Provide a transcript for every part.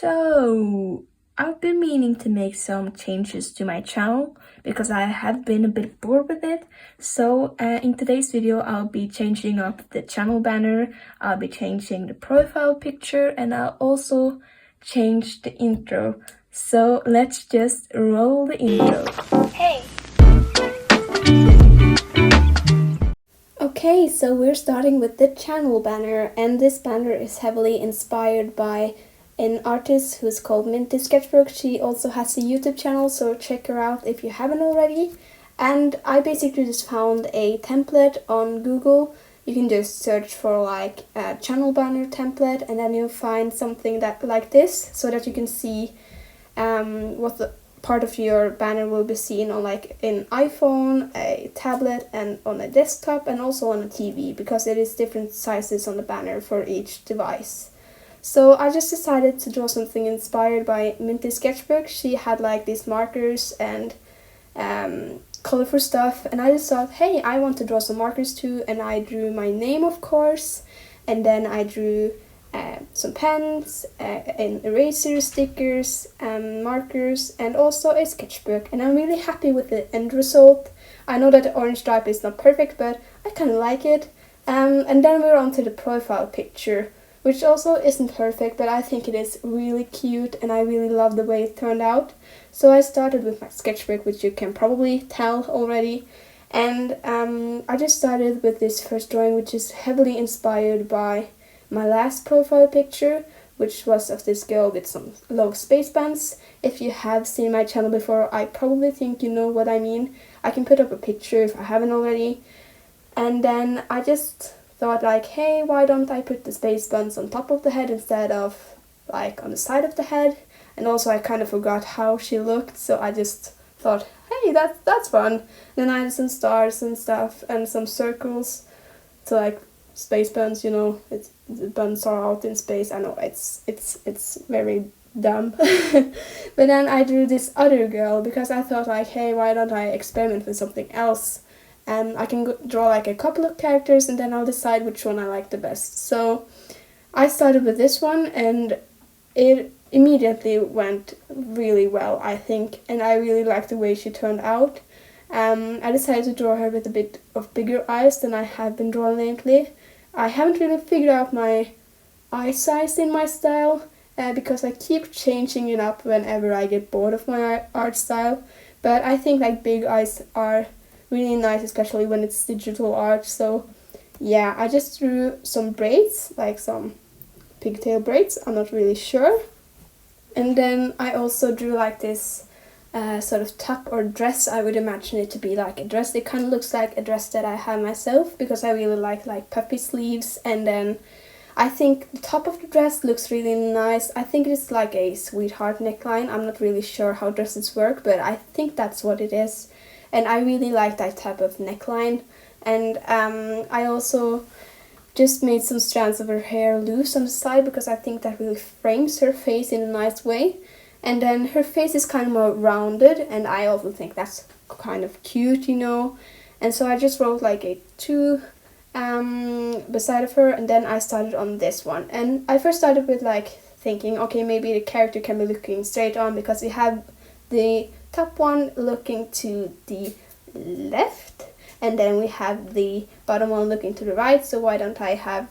So, I've been meaning to make some changes to my channel because I have been a bit bored with it. So, in today's video, I'll be changing up the channel banner, I'll be changing the profile picture, and I'll also change the intro. So, let's just roll the intro. Hey! Okay, so we're starting with the channel banner, and this banner is heavily inspired by an artist who's called Minty Sketchbook. She also has a YouTube channel, so check her out if you haven't already. And I basically just found a template on Google. You can just search for like a channel banner template, and then you'll find something that like this, so that you can see what the part of your banner will be seen on like an iPhone, a tablet, and on a desktop, and also on a TV, because it is different sizes on the banner for each device. So I just decided to draw something inspired by Minty Sketchbook. She had like these markers and colorful stuff, and I just thought, hey, I want to draw some markers too, and I drew my name, of course, and then I drew some pens, an eraser, stickers, markers, and also a sketchbook, and I'm really happy with the end result. I know that the orange stripe is not perfect, but I kind of like it. And then we're on to the profile picture, which also isn't perfect, but I think it is really cute, and I really love the way it turned out. So I started with my sketchbook, which you can probably tell already, and I just started with this first drawing, which is heavily inspired by my last profile picture, which was of this girl with some long space bands. If you have seen my channel before, I probably think you know what I mean. I can put up a picture if I haven't already. And then I just thought like, hey, why don't I put the space buns on top of the head instead of like on the side of the head? And also I kind of forgot how she looked, so I just thought, hey, that's fun. Then I had some stars and stuff and some circles to like space buns, you know, the buns are out in space. I know it's very dumb. But then I drew this other girl because I thought like, hey, why don't I experiment with something else? And I can draw like a couple of characters, and then I'll decide which one I like the best. So I started with this one, and it immediately went really well, I think, and I really liked the way she turned out. I decided to draw her with a bit of bigger eyes than I have been drawing lately. I haven't really figured out my eye size in my style, because I keep changing it up whenever I get bored of my art style, but I think like big eyes are really nice, especially when it's digital art. So yeah, I just drew some braids, like some pigtail braids, I'm not really sure. And then I also drew like this sort of top or dress. I would imagine it to be like a dress. It kind of looks like a dress that I have myself, because I really like puffy sleeves, and then I think the top of the dress looks really nice. I think it's like a sweetheart neckline. I'm not really sure how dresses work, but I think that's what it is, and I really like that type of neckline. And I also just made some strands of her hair loose on the side, because I think that really frames her face in a nice way. And then her face is kind of more rounded, and I also think that's kind of cute, you know. And so I just wrote like a 2 beside of her, and then I started on this one. And I first started with like thinking, okay, maybe the character can be looking straight on, because we have the top one looking to the left, and then we have the bottom one looking to the right, so why don't I have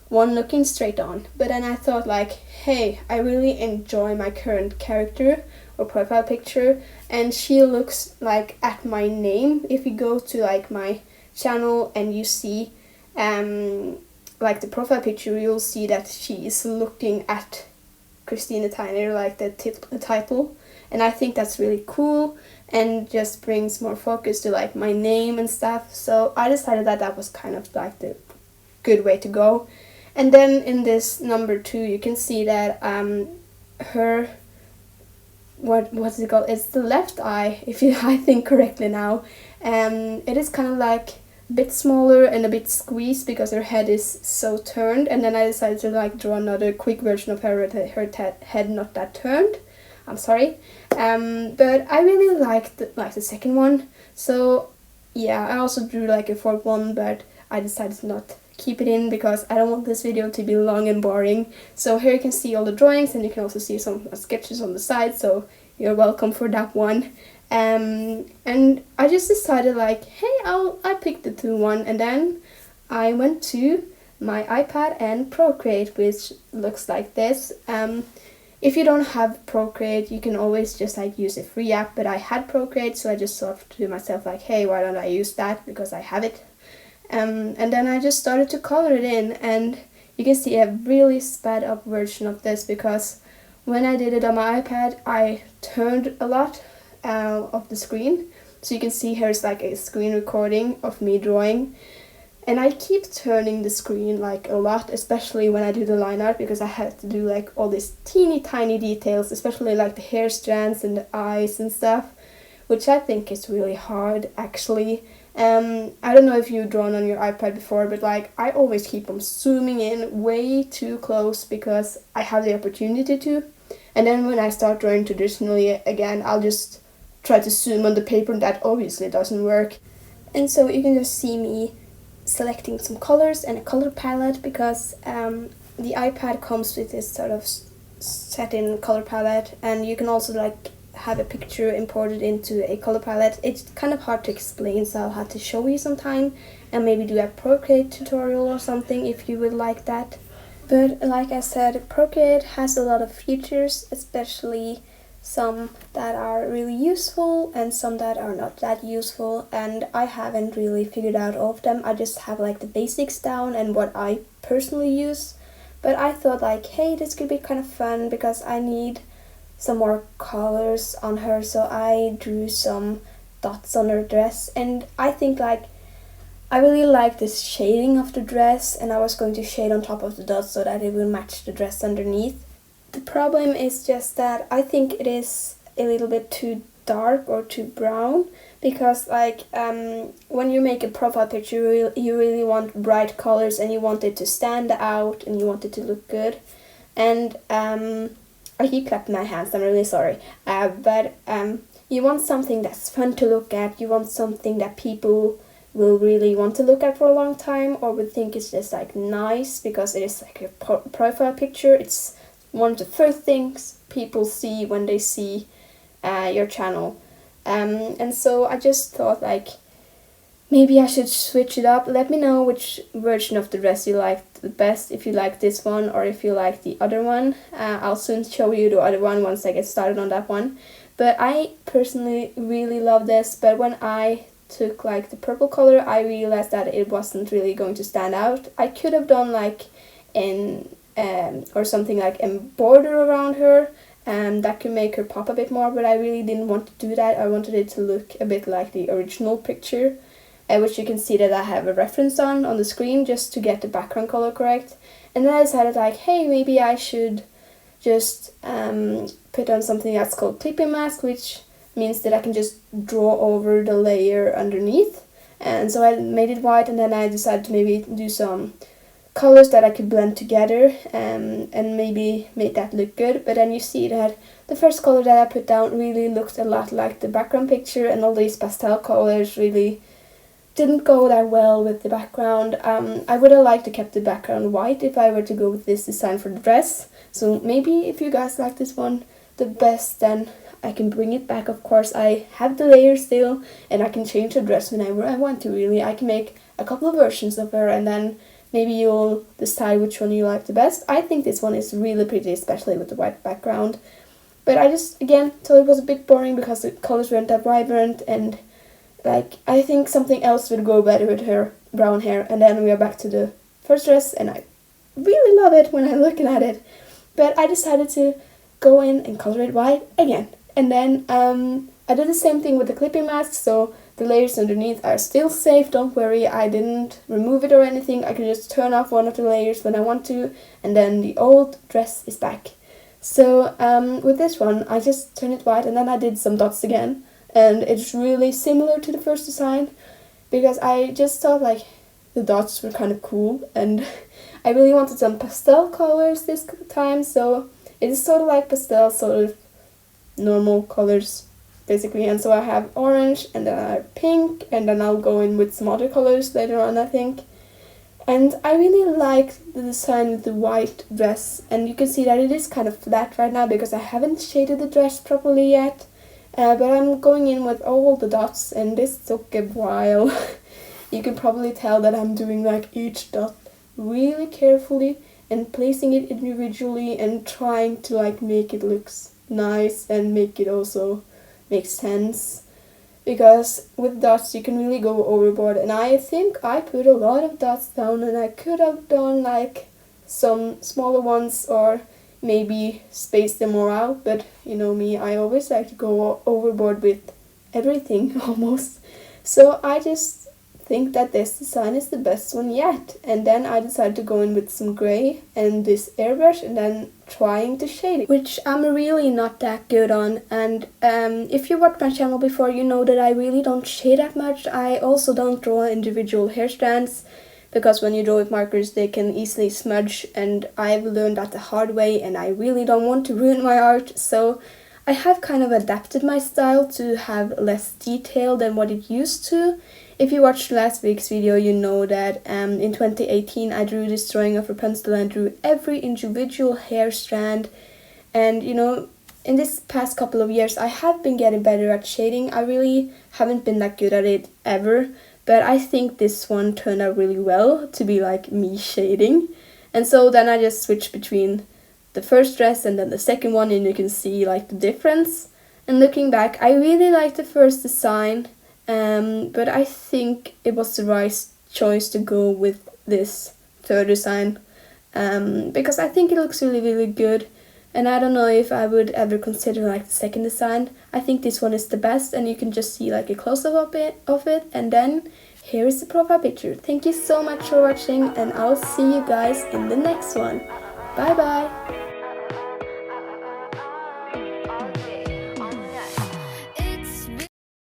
one looking straight on? But then I thought like, hey, I really enjoy my current character or profile picture, and she looks like at my name. If you go to like my channel and you see like the profile picture, you'll see that she is looking at Christina Tegner, like the title, and I think that's really cool and just brings more focus to like my name and stuff. So I decided that that was kind of like the good way to go. And then in this number 2, you can see that her, what's it called? It's the left eye, if I think correctly now. It is kind of like a bit smaller and a bit squeezed because her head is so turned. And then I decided to like draw another quick version of her with her head not that turned. I'm sorry, but I really liked the second one. So yeah, I also drew like a fourth one, but I decided to not keep it in because I don't want this video to be long and boring. So here you can see all the drawings, and you can also see some sketches on the side, so you're welcome for that one. And I just decided like, hey, I picked the 2-1, and then I went to my iPad and Procreate, which looks like this. If you don't have Procreate, you can always just like use a free app, but I had Procreate, so I just thought to myself like, hey, why don't I use that, because I have it. And then I just started to color it in, and you can see a really sped up version of this, because when I did it on my iPad, I turned a lot of the screen. So you can see here's like a screen recording of me drawing. And I keep turning the screen like a lot, especially when I do the line art, because I have to do like all these teeny tiny details, especially like the hair strands and the eyes and stuff, which I think is really hard actually. I don't know if you've drawn on your iPad before, but like I always keep on zooming in way too close because I have the opportunity to. And then when I start drawing traditionally again, I'll just try to zoom on the paper, and that obviously doesn't work. And so you can just see me selecting some colors and a color palette, because the iPad comes with this sort of set-in color palette, and you can also like have a picture imported into a color palette. It's kind of hard to explain, so I'll have to show you sometime and maybe do a Procreate tutorial or something if you would like that. But like I said, Procreate has a lot of features, especially some that are really useful and some that are not that useful, and I haven't really figured out all of them. I just have like the basics down and what I personally use. But I thought like, hey, this could be kind of fun because I need some more colors on her, so I drew some dots on her dress, and I think like I really like this shading of the dress, and I was going to shade on top of the dots so that it will match the dress underneath. The problem is just that I think it is a little bit too dark or too brown, because like when you make a profile picture, you really want bright colors and you want it to stand out and you want it to look good. And I keep clapping my hands, I'm really sorry. But you want something that's fun to look at, you want something that people will really want to look at for a long time, or would think it's just like nice because it is like a profile picture. It's one of the first things people see when they see your channel. And so I just thought like, maybe I should switch it up. Let me know which version of the dress you liked the best, if you like this one or if you like the other one. I'll soon show you the other one once I get started on that one. But I personally really love this, but when I took like the purple color, I realized that it wasn't really going to stand out. I could have done like or something like a border around her, and that could make her pop a bit more, but I really didn't want to do that. I wanted it to look a bit like the original picture, which you can see that I have a reference on the screen just to get the background color correct. And then I decided like, hey, maybe I should just put on something that's called clipping mask, which means that I can just draw over the layer underneath. And so I made it white, and then I decided to maybe do some colors that I could blend together and maybe make that look good. But then you see that the first color that I put down really looked a lot like the background picture, and all these pastel colors really didn't go that well with the background. I would have liked to keep the background white if I were to go with this design for the dress. So maybe if you guys like this one the best, then I can bring it back. Of course, I have the layers still, and I can change the dress whenever I want to, really. I can make a couple of versions of her, and then maybe you'll decide which one you like the best. I think this one is really pretty, especially with the white background. But I just, again, thought it was a bit boring because the colors weren't that vibrant, and like I think something else would go better with her brown hair. And then we are back to the first dress, and I really love it when I'm looking at it. But I decided to go in and color it white again. And then I did the same thing with the clipping mask, so the layers underneath are still safe, don't worry, I didn't remove it or anything. I can just turn off one of the layers when I want to, and then the old dress is back. So with this one, I just turned it white, and then I did some dots again, and it's really similar to the first design, because I just thought like the dots were kind of cool, and I really wanted some pastel colors this time, so it's sort of like pastel, sort of normal colors basically. And so I have orange, and then I have pink, and then I'll go in with some other colors later on, I think. And I really like the design with the white dress, and you can see that it is kind of flat right now because I haven't shaded the dress properly yet. But I'm going in with all the dots, and this took a while. You can probably tell that I'm doing like each dot really carefully and placing it individually and trying to like make it look nice and make it also make sense. Because with dots you can really go overboard, and I think I put a lot of dots down, and I could have done like some smaller ones or maybe space them more out, but you know me, I always like to go overboard with everything almost. So I just think that this design is the best one yet, and then I decided to go in with some grey and this airbrush and then trying to shade it, which I'm really not that good on. And if you watched my channel before, you know that I really don't shade that much. I also don't draw individual hair strands because when you draw with markers they can easily smudge, and I've learned that the hard way, and I really don't want to ruin my art. So I have kind of adapted my style to have less detail than what it used to. If you watched last week's video, you know that in 2018 I drew this drawing of Rapunzel and drew every individual hair strand. And you know, in this past couple of years I have been getting better at shading. I really haven't been that good at it ever, but I think this one turned out really well to be like me shading. And so then I just switched between the first dress and then the second one, and you can see like the difference. And looking back, I really liked the first design. But I think it was the right choice to go with this third design, because I think it looks really, really good, and I don't know if I would ever consider like the second design. I think this one is the best, and you can just see like a close-up of it, and then here is the profile picture. Thank you so much for watching, and I'll see you guys in the next one. Bye bye!